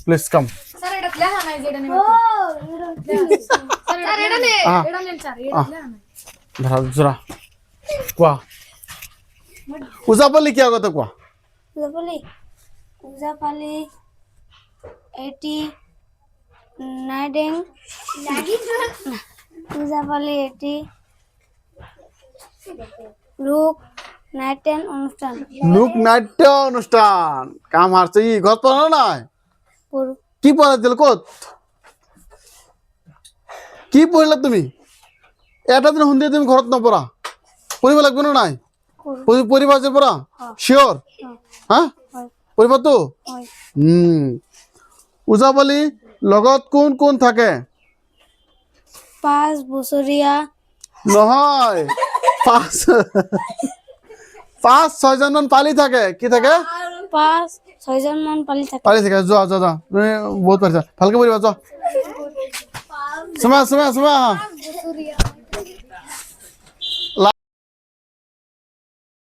please come sir এটা লেখা নাই যে এটা নেব স্যার এটা নে এটা নেন স্যার এটা লেখা নাই ধরা জোরা কোৱা উজাপালি কি আগতে কোৱা উজাপালি এটি নাইডেং উজাপালি এটি লোক নাইটেন অনুষ্ঠান লোকনাট্য অনুষ্ঠান কাম হারছে ই ঘর পড়ানো নাই কি পড়াইছিল কত কি পড়লা তুমি এটা দিন হুন্দি তুমি ঘরত নপড়া পড়িব লাগবে না নাই পরিবার যে পড়া শিওর হ্যাঁ পরিবার তো উজাপালি লগত কোন কোন থাকে 5 বছৰীয়া নহয় 5-6 জন মান পালি থাকে কি থাকে 5-6 জন মান পালি থাকে পালি থাকে যোৱা যোৱা তুমি বহুত পাৰিছা ভালকে পঢ়িবা যোৱা সমা